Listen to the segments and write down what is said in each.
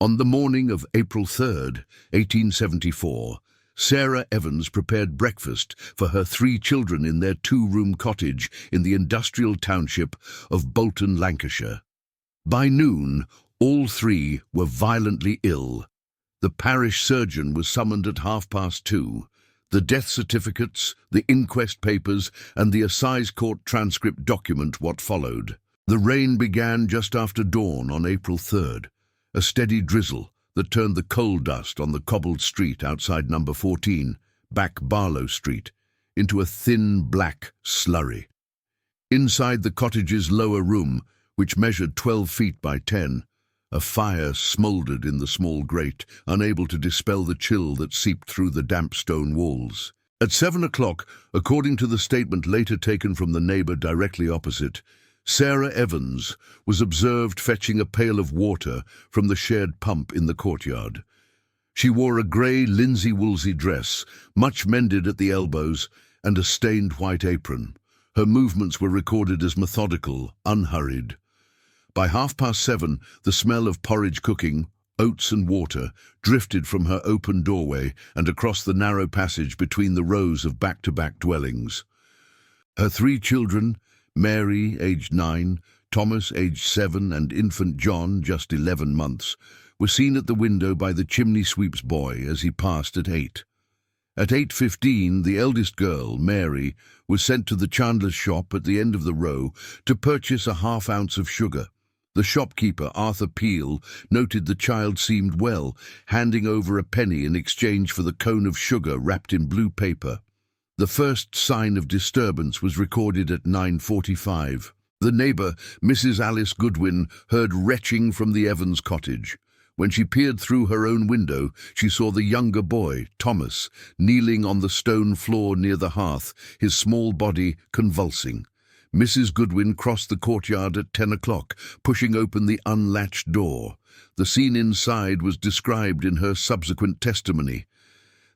On the morning of April 3rd, 1874, Sarah Evans prepared breakfast for her 3 children in their 2-room cottage in the industrial township of Bolton, Lancashire. By noon, all 3 were violently ill. The parish surgeon was summoned at 2:30. The death certificates, the inquest papers, and the assize court transcript document what followed. The rain began just after dawn on April 3rd, a steady drizzle that turned the coal dust on the cobbled street outside number 14, back Barlow Street, into a thin black slurry. Inside the cottage's lower room, which measured 12 feet by 10, a fire smouldered in the small grate, unable to dispel the chill that seeped through the damp stone walls. At 7 o'clock, according to the statement later taken from the neighbor directly opposite, Sarah Evans was observed fetching a pail of water from the shared pump in the courtyard. She wore a grey linsey-woolsey dress, much mended at the elbows, and a stained white apron. Her movements were recorded as methodical, unhurried. By 7:30, the smell of porridge cooking, oats and water, drifted from her open doorway and across the narrow passage between the rows of back-to-back dwellings. Her 3 children, Mary, aged 9, Thomas, aged 7, and infant John, just 11 months, were seen at the window by the chimney sweep's boy as he passed at 8. At 8:15, the eldest girl, Mary, was sent to the chandler's shop at the end of the row to purchase a half-ounce of sugar. The shopkeeper, Arthur Peel, noted the child seemed well, handing over a penny in exchange for the cone of sugar wrapped in blue paper. The first sign of disturbance was recorded at 9:45. The neighbour, Mrs. Alice Goodwin, heard retching from the Evans cottage. When she peered through her own window, she saw the younger boy, Thomas, kneeling on the stone floor near the hearth, his small body convulsing. Mrs. Goodwin crossed the courtyard at 10 o'clock, pushing open the unlatched door. The scene inside was described in her subsequent testimony.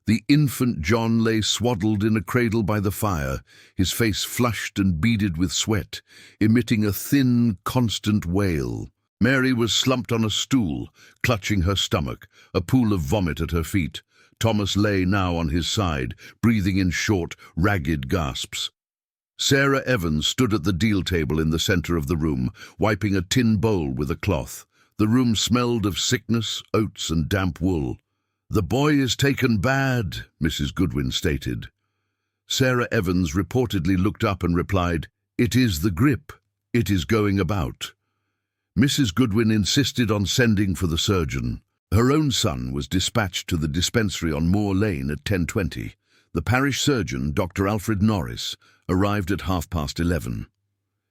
The infant John lay swaddled in a cradle by the fire, his face flushed and beaded with sweat, emitting a thin, constant wail. Mary was slumped on a stool, clutching her stomach, a pool of vomit at her feet. Thomas lay now on his side, breathing in short, ragged gasps. Sarah Evans stood at the deal table in the center of the room, wiping a tin bowl with a cloth. The room smelled of sickness, oats, and damp wool. "The boy is taken bad," Mrs. Goodwin stated. Sarah Evans reportedly looked up and replied, "It is the grip. It is going about." Mrs. Goodwin insisted on sending for the surgeon. Her own son was dispatched to the dispensary on Moor Lane at 10:20. The parish surgeon, Dr. Alfred Norris, arrived at 11:30.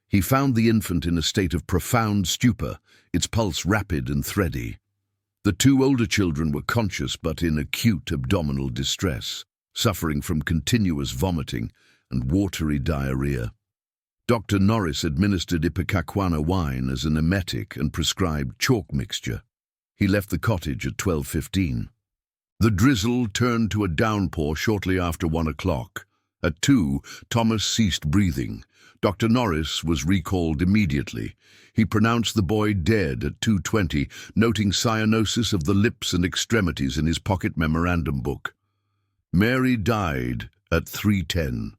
He found the infant in a state of profound stupor, its pulse rapid and thready. The 2 older children were conscious but in acute abdominal distress, suffering from continuous vomiting and watery diarrhea. Dr. Norris administered ipecacuanha wine as an emetic and prescribed chalk mixture. He left the cottage at 12:15. The drizzle turned to a downpour shortly after 1 o'clock. At 2, Thomas ceased breathing. Dr. Norris was recalled immediately. He pronounced the boy dead at 2:20, noting cyanosis of the lips and extremities in his pocket memorandum book. Mary died at 3:10.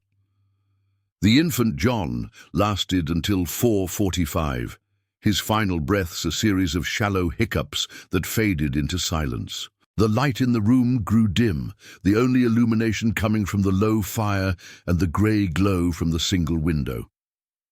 The infant John lasted until 4:45, his final breaths a series of shallow hiccups that faded into silence. The light in the room grew dim, the only illumination coming from the low fire and the grey glow from the single window.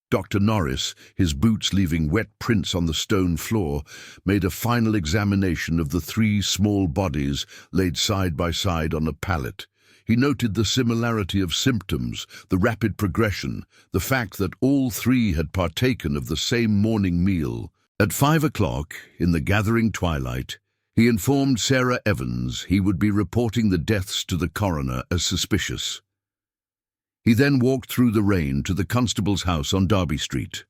Dr. Norris, his boots leaving wet prints on the stone floor, made a final examination of the 3 small bodies laid side by side on a pallet. He noted the similarity of symptoms, the rapid progression, the fact that all 3 had partaken of the same morning meal. At 5 o'clock, in the gathering twilight, he informed Sarah Evans he would be reporting the deaths to the coroner as suspicious. He then walked through the rain to the constable's house on Derby Street.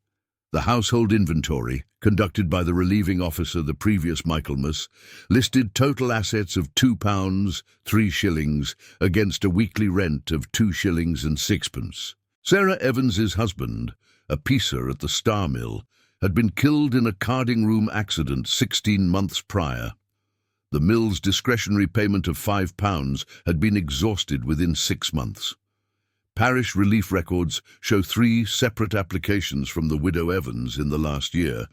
The household inventory, conducted by the relieving officer the previous Michaelmas, listed total assets of £2, 3 shillings, against a weekly rent of 2 shillings and 6pence. Sarah Evans's husband, a piecer at the Star Mill, had been killed in a carding room accident 16 months prior. The mill's discretionary payment of £5 had been exhausted within 6 months. Parish relief records show 3 separate applications from the widow Evans in the last year,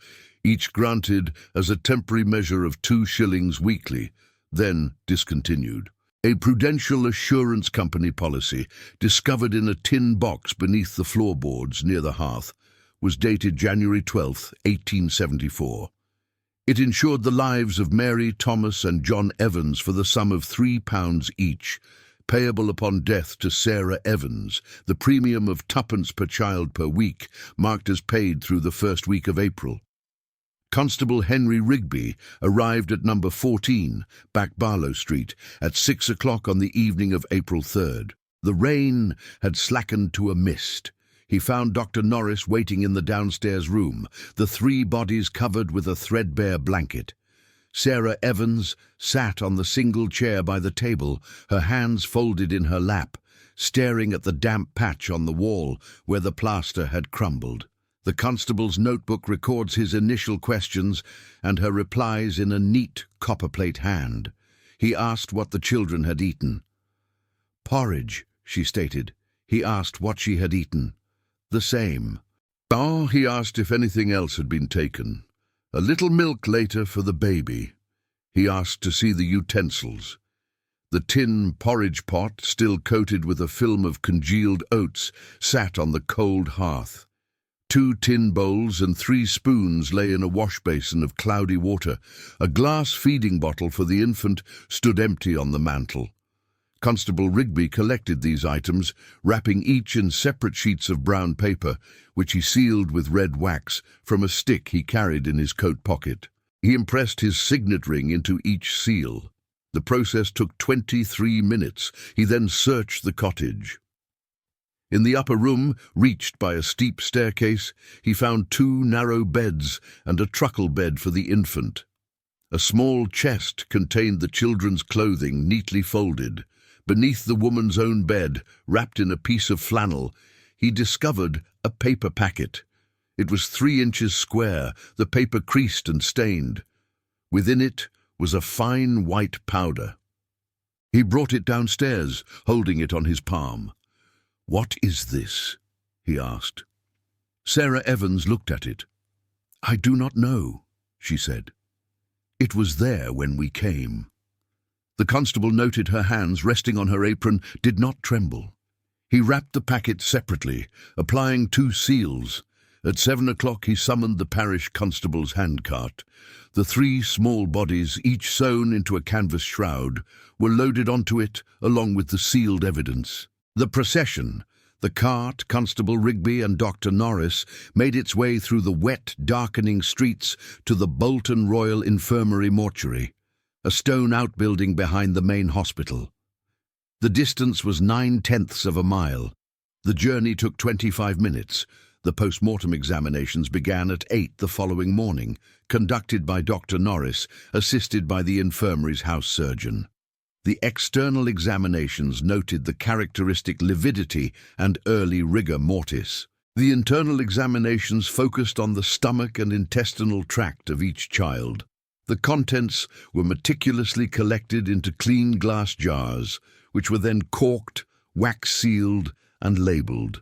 each granted as a temporary measure of 2 shillings weekly, then discontinued. A Prudential Assurance Company policy, discovered in a tin box beneath the floorboards near the hearth, was dated January 12, 1874. It insured the lives of Mary, Thomas and John Evans for the sum of £3 each, payable upon death to Sarah Evans, the premium of 2p per child per week, marked as paid through the first week of April. Constable Henry Rigby arrived at number 14, back Barlow Street, at 6 o'clock on the evening of April 3rd. The rain had slackened to a mist. He found Dr. Norris waiting in the downstairs room, the 3 bodies covered with a threadbare blanket. Sarah Evans sat on the single chair by the table, her hands folded in her lap, staring at the damp patch on the wall where the plaster had crumbled. The constable's notebook records his initial questions and her replies in a neat copperplate hand. He asked what the children had eaten. "Porridge," she stated. He asked what she had eaten. "The same." "Ah," he asked if anything else had been taken. "A little milk later for the baby." He asked to see the utensils. The tin porridge pot, still coated with a film of congealed oats, sat on the cold hearth. 2 tin bowls and 3 spoons lay in a wash basin of cloudy water. A glass feeding bottle for the infant stood empty on the mantel. Constable Rigby collected these items, wrapping each in separate sheets of brown paper, which he sealed with red wax from a stick he carried in his coat pocket. He impressed his signet ring into each seal. The process took 23 minutes. He then searched the cottage. In the upper room, reached by a steep staircase, he found 2 narrow beds and a truckle bed for the infant. A small chest contained the children's clothing neatly folded. Beneath the woman's own bed, wrapped in a piece of flannel, he discovered a paper packet. It was 3 inches square, the paper creased and stained. Within it was a fine white powder. He brought it downstairs, holding it on his palm. "What is this?" he asked. Sarah Evans looked at it. "I do not know," she said. "It was there when we came." The constable noted her hands resting on her apron did not tremble. He wrapped the packet separately, applying 2 seals. At 7 o'clock he summoned the parish constable's handcart. The 3 small bodies, each sewn into a canvas shroud, were loaded onto it along with the sealed evidence. The procession, the cart, Constable Rigby and Dr. Norris, made its way through the wet, darkening streets to the Bolton Royal Infirmary mortuary, a stone outbuilding behind the main hospital. The distance was 9/10 of a mile. The journey took 25 minutes. The post-mortem examinations began at 8 the following morning, conducted by Dr. Norris, assisted by the infirmary's house surgeon. The external examinations noted the characteristic lividity and early rigor mortis. The internal examinations focused on the stomach and intestinal tract of each child. The contents were meticulously collected into clean glass jars, which were then corked, wax-sealed, and labelled.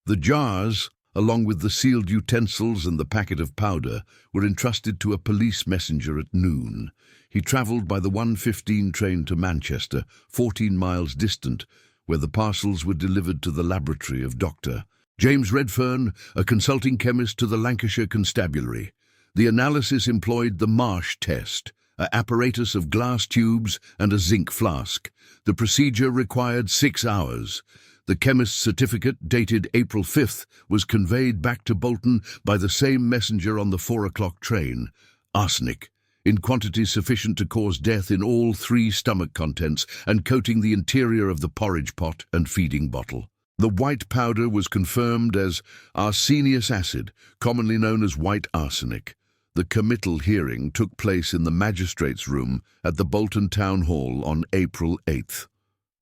The jars, along with the sealed utensils and the packet of powder, were entrusted to a police messenger at noon. He travelled by the 1:15 train to Manchester, 14 miles distant, where the parcels were delivered to the laboratory of Dr. James Redfern, a consulting chemist to the Lancashire Constabulary. The analysis employed the Marsh Test, an apparatus of glass tubes and a zinc flask. The procedure required 6 hours. The chemist's certificate, dated April 5th, was conveyed back to Bolton by the same messenger on the 4 o'clock train. Arsenic, in quantities sufficient to cause death in all 3 stomach contents and coating the interior of the porridge pot and feeding bottle. The white powder was confirmed as arsenious acid, commonly known as white arsenic. The committal hearing took place in the magistrate's room at the Bolton Town Hall on April 8th.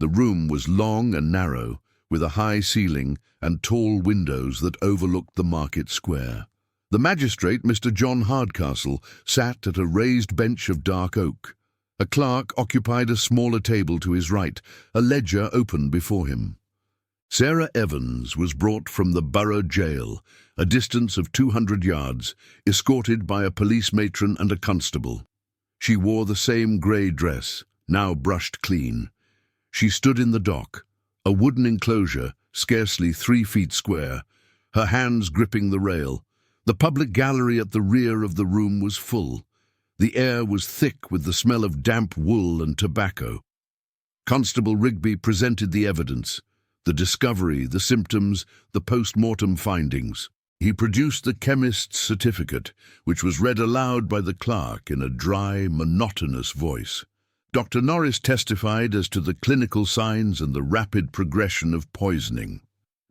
The room was long and narrow, with a high ceiling and tall windows that overlooked the market square. The magistrate, Mr. John Hardcastle, sat at a raised bench of dark oak. A clerk occupied a smaller table to his right, a ledger open before him. Sarah Evans was brought from the borough jail, a distance of 200 yards, escorted by a police matron and a constable. She wore the same grey dress, now brushed clean. She stood in the dock, a wooden enclosure, scarcely 3 feet square, her hands gripping the rail. The public gallery at the rear of the room was full. The air was thick with the smell of damp wool and tobacco. Constable Rigby presented the evidence, the discovery, the symptoms, the post-mortem findings. He produced the chemist's certificate, which was read aloud by the clerk in a dry, monotonous voice. Dr. Norris testified as to the clinical signs and the rapid progression of poisoning.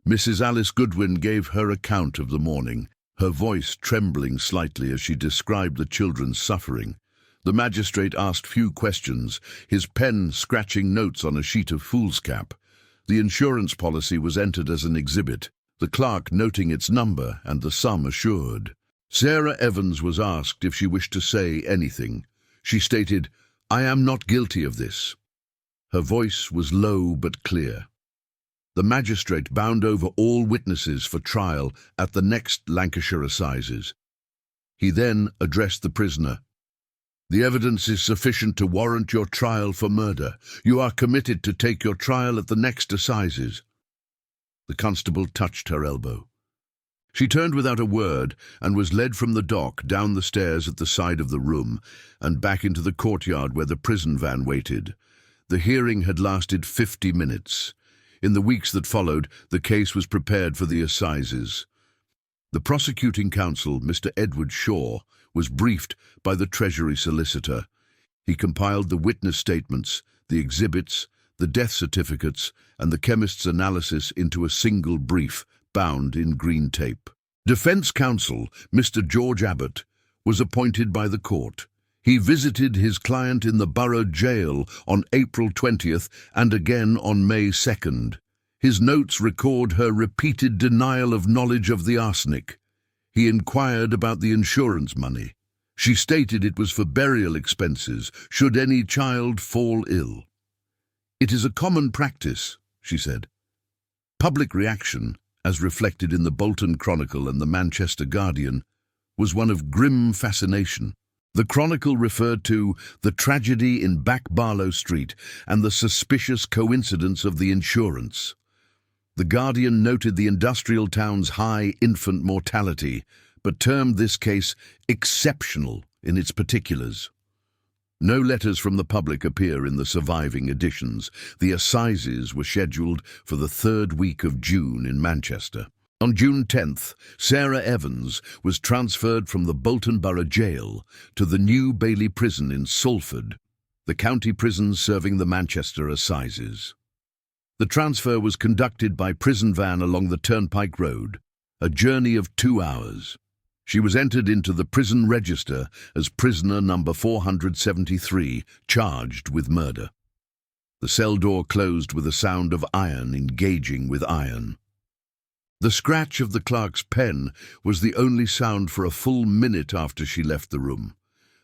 Mrs. Alice Goodwin gave her account of the morning, her voice trembling slightly as she described the children's suffering. The magistrate asked few questions, his pen scratching notes on a sheet of foolscap. The insurance policy was entered as an exhibit, the clerk noting its number and the sum assured. Sarah Evans was asked if she wished to say anything. She stated, "I am not guilty of this." Her voice was low but clear. The magistrate bound over all witnesses for trial at the next Lancashire Assizes. He then addressed the prisoner. "The evidence is sufficient to warrant your trial for murder. You are committed to take your trial at the next Assizes." The constable touched her elbow. She turned without a word and was led from the dock down the stairs at the side of the room and back into the courtyard where the prison van waited. The hearing had lasted 50 minutes. In the weeks that followed, the case was prepared for the Assizes. The prosecuting counsel, Mr. Edward Shaw, was briefed by the Treasury solicitor. He compiled the witness statements, the exhibits, the death certificates, and the chemist's analysis into a single brief, bound in green tape. Defense counsel, Mr. George Abbott, was appointed by the court. He visited his client in the borough jail on April 20th and again on May 2nd. His notes record her repeated denial of knowledge of the arsenic. He inquired about the insurance money. She stated it was for burial expenses should any child fall ill. "It is a common practice," she said. Public reaction, as reflected in the Bolton Chronicle and the Manchester Guardian, was one of grim fascination. The Chronicle referred to the tragedy in Back Barlow Street and the suspicious coincidence of the insurance. The Guardian noted the industrial town's high infant mortality, but termed this case exceptional in its particulars. No letters from the public appear in the surviving editions. The Assizes were scheduled for the 3rd week of June in Manchester. On June 10th, Sarah Evans was transferred from the Bolton Borough Jail to the New Bailey Prison in Salford, the county prison serving the Manchester Assizes. The transfer was conducted by prison van along the Turnpike Road, a journey of 2 hours. She was entered into the prison register as prisoner number 473, charged with murder. The cell door closed with a sound of iron engaging with iron. The scratch of the clerk's pen was the only sound for a full minute after she left the room.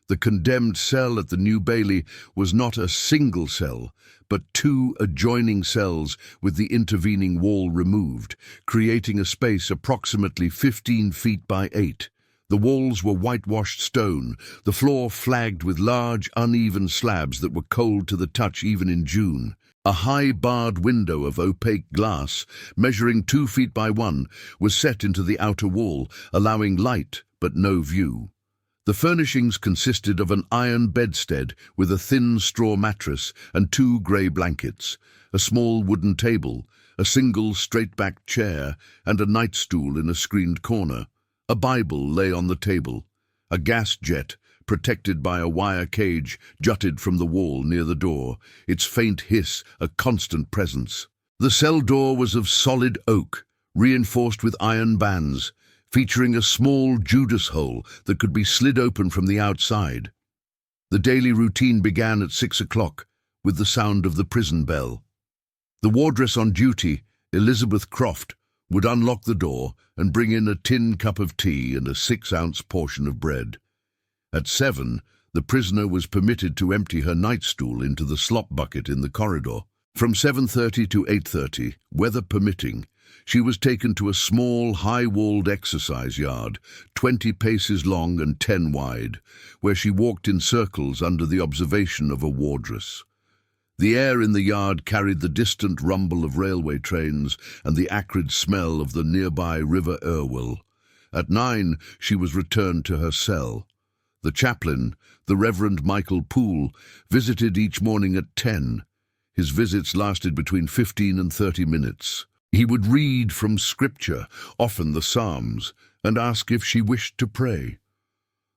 The condemned cell at the New Bailey was not a single cell, but 2 adjoining cells with the intervening wall removed, creating a space approximately 15 feet by 8. The walls were whitewashed stone, the floor flagged with large, uneven slabs that were cold to the touch even in June. A high barred window of opaque glass, measuring 2 feet by 1, was set into the outer wall, allowing light but no view. The furnishings consisted of an iron bedstead with a thin straw mattress and 2 grey blankets, a small wooden table, a single straight-backed chair, and a nightstool in a screened corner. A Bible lay on the table. A gas jet, protected by a wire cage, jutted from the wall near the door, its faint hiss a constant presence. The cell door was of solid oak, reinforced with iron bands, featuring a small Judas hole that could be slid open from the outside. The daily routine began at 6 o'clock, with the sound of the prison bell. The wardress on duty, Elizabeth Croft, would unlock the door and bring in a tin cup of tea and a 6-ounce portion of bread. At 7, The prisoner was permitted to empty her nightstool into the slop bucket in the corridor. From 7:30 to 8:30, weather permitting, she was taken to a small, high-walled exercise yard, 20 paces long and 10 wide, where she walked in circles under the observation of a wardress. The air in the yard carried the distant rumble of railway trains and the acrid smell of the nearby River Irwell. At 9, she was returned to her cell. The chaplain, the Reverend Michael Poole, visited each morning at 10. His visits lasted between 15 and 30 minutes. He would read from Scripture, often the Psalms, and ask if she wished to pray.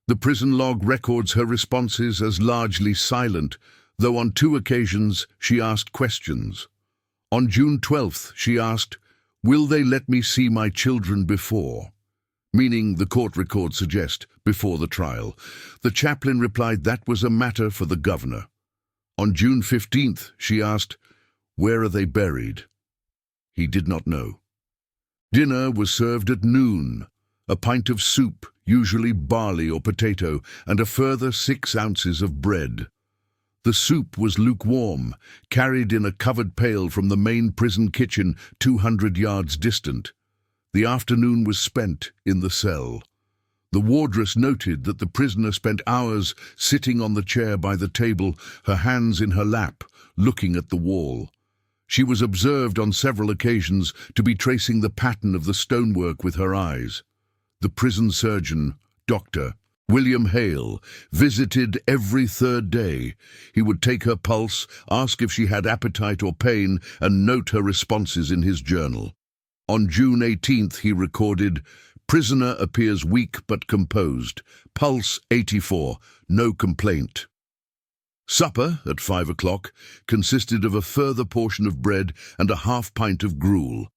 The prison log records her responses as largely silent, though on 2 occasions she asked questions. On June 12th, she asked, "Will they let me see my children before?" Meaning, the court records suggest, before the trial. The chaplain replied that was a matter for the governor. On June 15th, she asked, "Where are they buried?" He did not know. Dinner was served at noon. A pint of soup, usually barley or potato, and a further 6 ounces of bread. The soup was lukewarm, carried in a covered pail from the main prison kitchen 200 yards distant. The afternoon was spent in the cell. The wardress noted that the prisoner spent hours sitting on the chair by the table, her hands in her lap, looking at the wall. She was observed on several occasions to be tracing the pattern of the stonework with her eyes. The prison surgeon, Dr. William Hale, visited every 3rd day. He would take her pulse, ask if she had appetite or pain, and note her responses in his journal. On June 18th, he recorded, "Prisoner appears weak but composed. Pulse 84, no complaint." Supper, at 5 o'clock, consisted of a further portion of bread and a half pint of gruel.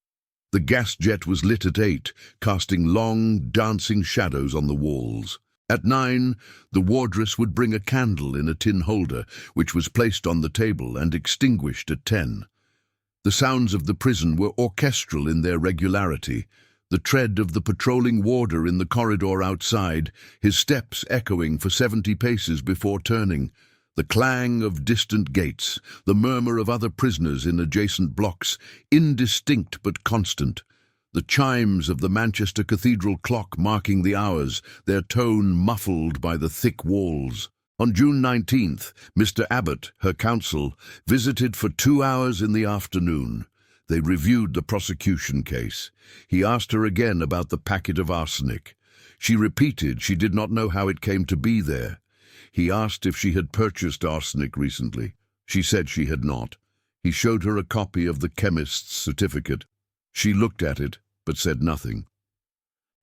The gas jet was lit at 8, casting long, dancing shadows on the walls. At 9, the wardress would bring a candle in a tin holder, which was placed on the table and extinguished at 10. The sounds of the prison were orchestral in their regularity. The tread of the patrolling warder in the corridor outside, his steps echoing for 70 paces before turning. The clang of distant gates, the murmur of other prisoners in adjacent blocks, indistinct but constant. The chimes of the Manchester Cathedral clock marking the hours, their tone muffled by the thick walls. On June 19th, Mr. Abbott, her counsel, visited for 2 hours in the afternoon. They reviewed the prosecution case. He asked her again about the packet of arsenic. She repeated she did not know how it came to be there. He asked if she had purchased arsenic recently. She said she had not. He showed her a copy of the chemist's certificate. She looked at it, but said nothing.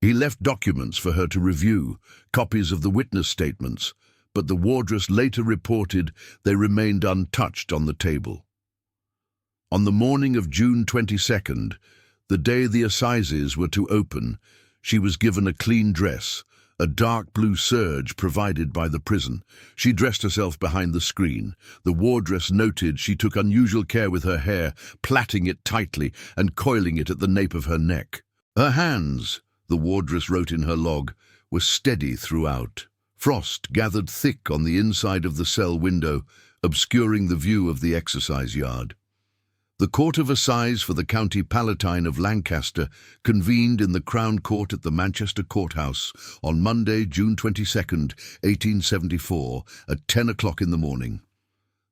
He left documents for her to review, copies of the witness statements, but the wardress later reported they remained untouched on the table. On the morning of June 22nd, the day the assizes were to open, she was given a clean dress, a dark blue serge provided by the prison. She dressed herself behind the screen. The wardress noted she took unusual care with her hair, plaiting it tightly and coiling it at the nape of her neck. Her hands, the wardress wrote in her log, were steady throughout. Frost gathered thick on the inside of the cell window, obscuring the view of the exercise yard. The Court of Assize for the County Palatine of Lancaster convened in the Crown Court at the Manchester Courthouse on Monday, June 22, 1874, at 10 o'clock in the morning.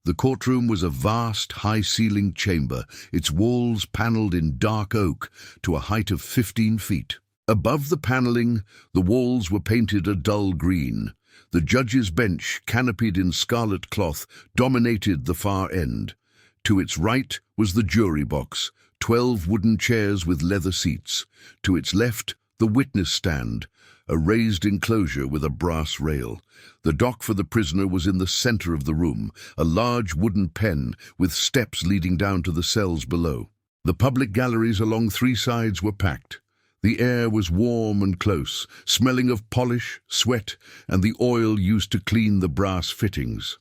The courtroom was a vast, high-ceilinged chamber, its walls panelled in dark oak to a height of 15 feet. Above the panelling, the walls were painted a dull green. The judge's bench, canopied in scarlet cloth, dominated the far end. To its right was the jury box, 12 wooden chairs with leather seats. To its left, the witness stand, a raised enclosure with a brass rail. The dock for the prisoner was in the center of the room, a large wooden pen with steps leading down to the cells below. The public galleries along 3 sides were packed. The air was warm and close, smelling of polish, sweat, and the oil used to clean the brass fittings.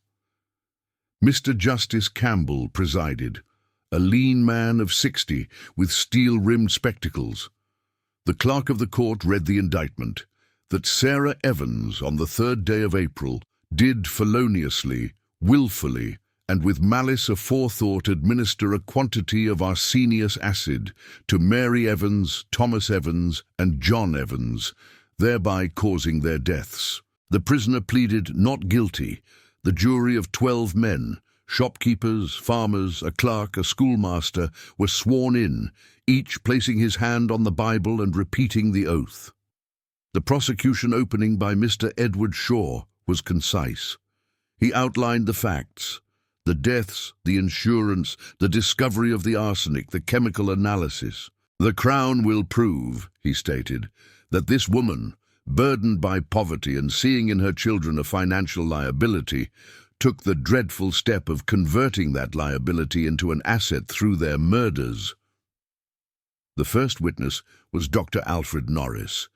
Mr. Justice Campbell presided, a lean man of 60 with steel-rimmed spectacles. The clerk of the court read the indictment, that Sarah Evans, on the 3rd day of April, did feloniously, wilfully, and with malice aforethought administer a quantity of arsenious acid to Mary Evans, Thomas Evans, and John Evans, thereby causing their deaths. The prisoner pleaded not guilty. The jury of 12 men, shopkeepers, farmers, a clerk, a schoolmaster, were sworn in, each placing his hand on the Bible and repeating the oath. The prosecution opening by Mr. Edward Shaw was concise. He outlined the facts: the deaths, the insurance, the discovery of the arsenic, the chemical analysis. "The Crown will prove," he stated, "that this woman, burdened by poverty and seeing in her children a financial liability, took the dreadful step of converting that liability into an asset through their murders." The first witness was Dr. Alfred Norris.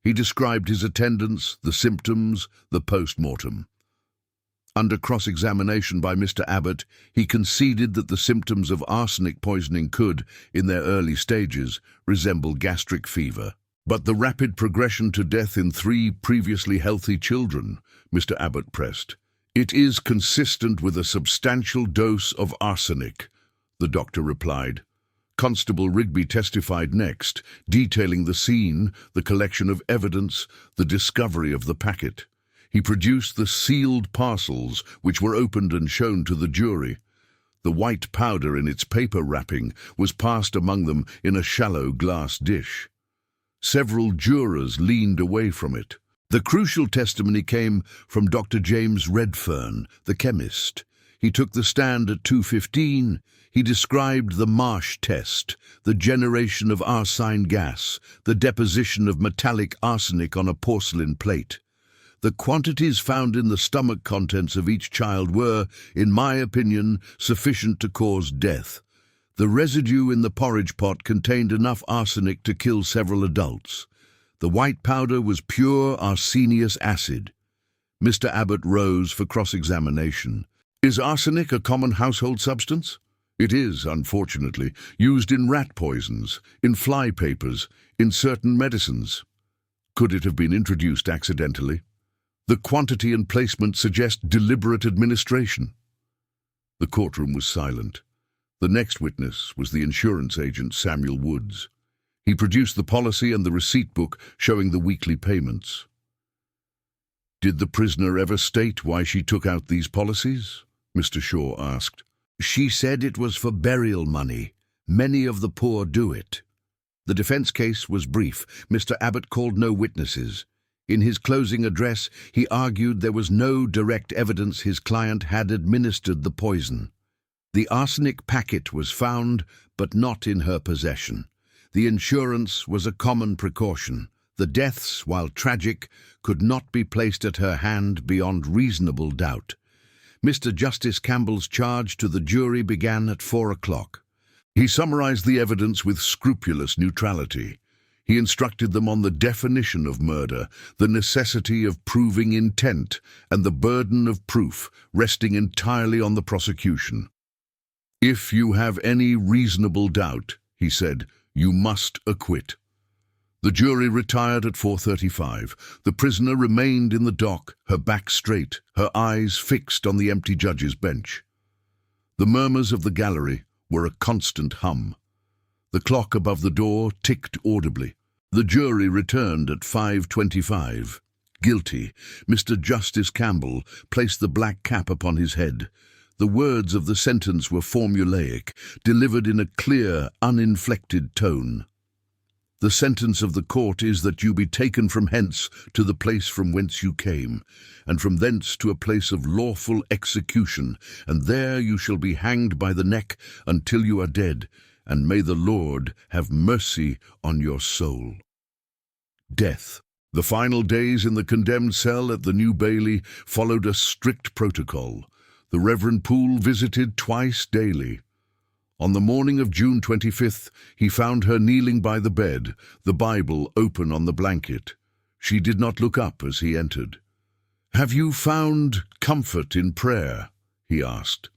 He described his attendance, the symptoms, the post-mortem. Under cross-examination by Mr. Abbott, he conceded that the symptoms of arsenic poisoning could, in their early stages, resemble gastric fever. "But the rapid progression to death in 3 previously healthy children," Mr. Abbott pressed. "It is consistent with a substantial dose of arsenic," the doctor replied. Constable Rigby testified next, detailing the scene, the collection of evidence, the discovery of the packet. He produced the sealed parcels, which were opened and shown to the jury. The white powder in its paper wrapping was passed among them in a shallow glass dish. Several jurors leaned away from it. The crucial testimony came from Dr. James Redfern, the chemist. He took the stand at 2:15. He described the Marsh Test, the generation of arsine gas, the deposition of metallic arsenic on a porcelain plate. The quantities found in the stomach contents of each child were, in my opinion, sufficient to cause death. The residue in the porridge pot contained enough arsenic to kill several adults. The white powder was pure arsenious acid. Mr. Abbott rose for cross-examination. "Is arsenic a common household substance?" "It is, unfortunately, used in rat poisons, in fly papers, in certain medicines." "Could it have been introduced accidentally?" "The quantity and placement suggest deliberate administration." The courtroom was silent. The next witness was the insurance agent Samuel Woods. He produced the policy and the receipt book showing the weekly payments. "Did the prisoner ever state why she took out these policies?" Mr. Shaw asked. "She said it was for burial money. Many of the poor do it." The defense case was brief. Mr. Abbott called no witnesses. In his closing address, he argued there was no direct evidence his client had administered the poison. The arsenic packet was found, but not in her possession. The insurance was a common precaution. The deaths, while tragic, could not be placed at her hand beyond reasonable doubt. Mr. Justice Campbell's charge to the jury began at 4 o'clock. He summarized the evidence with scrupulous neutrality. He instructed them on the definition of murder, the necessity of proving intent, and the burden of proof resting entirely on the prosecution. "If you have any reasonable doubt," he said, "you must acquit." The jury retired at 4:35. The prisoner remained in the dock, her back straight, her eyes fixed on the empty judge's bench. The murmurs of the gallery were a constant hum. The clock above the door ticked audibly. The jury returned at 5:25. Guilty. Mr. Justice Campbell placed the black cap upon his head. The words of the sentence were formulaic, delivered in a clear, uninflected tone. "The sentence of the court is that you be taken from hence to the place from whence you came, and from thence to a place of lawful execution, and there you shall be hanged by the neck until you are dead, and may the Lord have mercy on your soul." Death. The final days in the condemned cell at the New Bailey followed a strict protocol. The Reverend Poole visited twice daily. On the morning of June 25th, he found her kneeling by the bed, the Bible open on the blanket. She did not look up as he entered. "Have you found comfort in prayer?" he asked.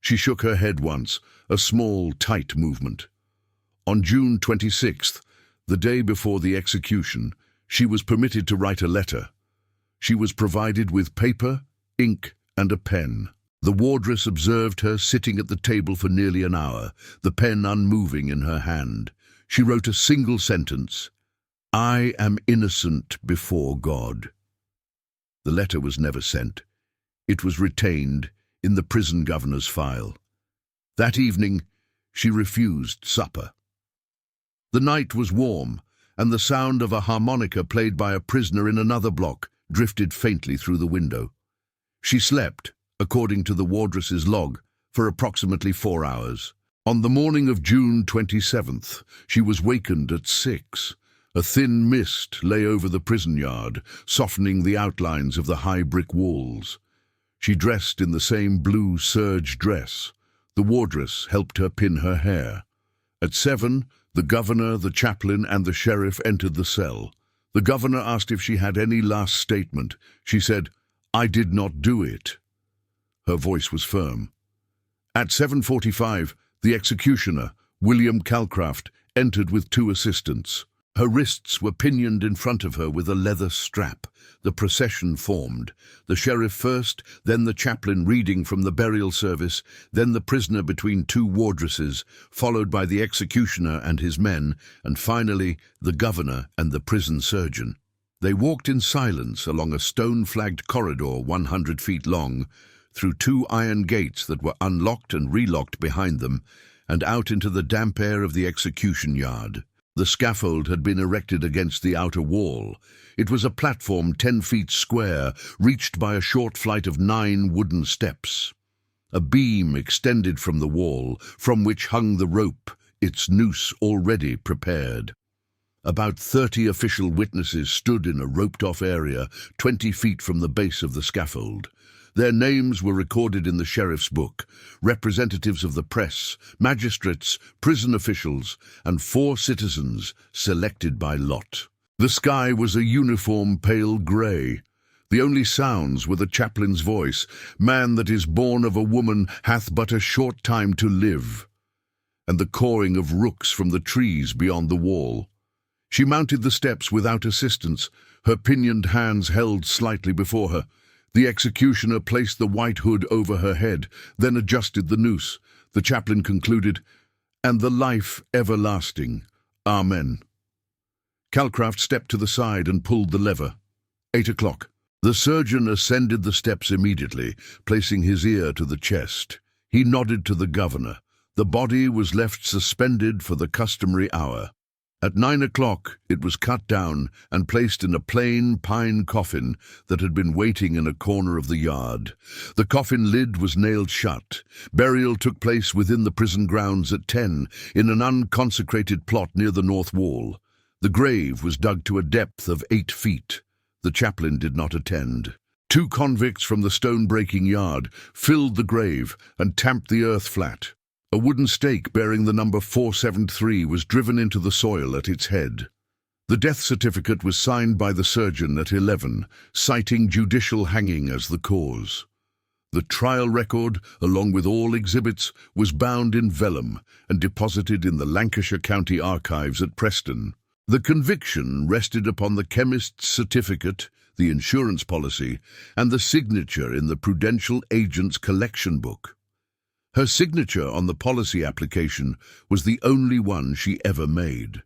She shook her head once, a small, tight movement. On June 26th, the day before the execution, she was permitted to write a letter. She was provided with paper, ink, and a pen. The wardress observed her sitting at the table for nearly an hour, the pen unmoving in her hand. She wrote a single sentence: "I am innocent before God." The letter was never sent. It was retained in the prison governor's file. That evening, she refused supper. The night was warm, and the sound of a harmonica played by a prisoner in another block drifted faintly through the window. She slept, according to the wardress's log, for approximately 4 hours. On the morning of June 27th, she was wakened at 6. A thin mist lay over the prison yard, softening the outlines of the high brick walls. She dressed in the same blue serge dress. The wardress helped her pin her hair. At 7, the governor, the chaplain, and the sheriff entered the cell. The governor asked if she had any last statement. She said, "I did not do it." Her voice was firm. At 7:45, the executioner, William Calcraft, entered with 2 assistants. Her wrists were pinioned in front of her with a leather strap. The procession formed. The sheriff first, then the chaplain reading from the burial service, then the prisoner between 2 wardresses, followed by the executioner and his men, and finally the governor and the prison surgeon. They walked in silence along a stone-flagged corridor 100 feet long, through 2 iron gates that were unlocked and relocked behind them, and out into the damp air of the execution yard. The scaffold had been erected against the outer wall. It was a platform 10 feet square, reached by a short flight of 9 wooden steps. A beam extended from the wall, from which hung the rope, its noose already prepared. About 30 official witnesses stood in a roped-off area 20 feet from the base of the scaffold. Their names were recorded in the sheriff's book: representatives of the press, magistrates, prison officials, and 4 citizens selected by lot. The sky was a uniform pale grey. The only sounds were the chaplain's voice: "Man that is born of a woman hath but a short time to live," and the cawing of rooks from the trees beyond the wall. She mounted the steps without assistance, her pinioned hands held slightly before her. The executioner placed the white hood over her head, then adjusted the noose. The chaplain concluded, "And the life everlasting. Amen." Calcraft stepped to the side and pulled the lever. 8 o'clock. The surgeon ascended the steps immediately, placing his ear to the chest. He nodded to the governor. The body was left suspended for the customary hour. At 9 o'clock, it was cut down and placed in a plain pine coffin that had been waiting in a corner of the yard. The coffin lid was nailed shut. Burial took place within the prison grounds at 10, in an unconsecrated plot near the north wall. The grave was dug to a depth of 8 feet. The chaplain did not attend. 2 convicts from the stone-breaking yard filled the grave and tamped the earth flat. A wooden stake bearing the number 473 was driven into the soil at its head. The death certificate was signed by the surgeon at 11, citing judicial hanging as the cause. The trial record, along with all exhibits, was bound in vellum and deposited in the Lancashire County Archives at Preston. The conviction rested upon the chemist's certificate, the insurance policy, and the signature in the prudential agent's collection book. Her signature on the policy application was the only one she ever made.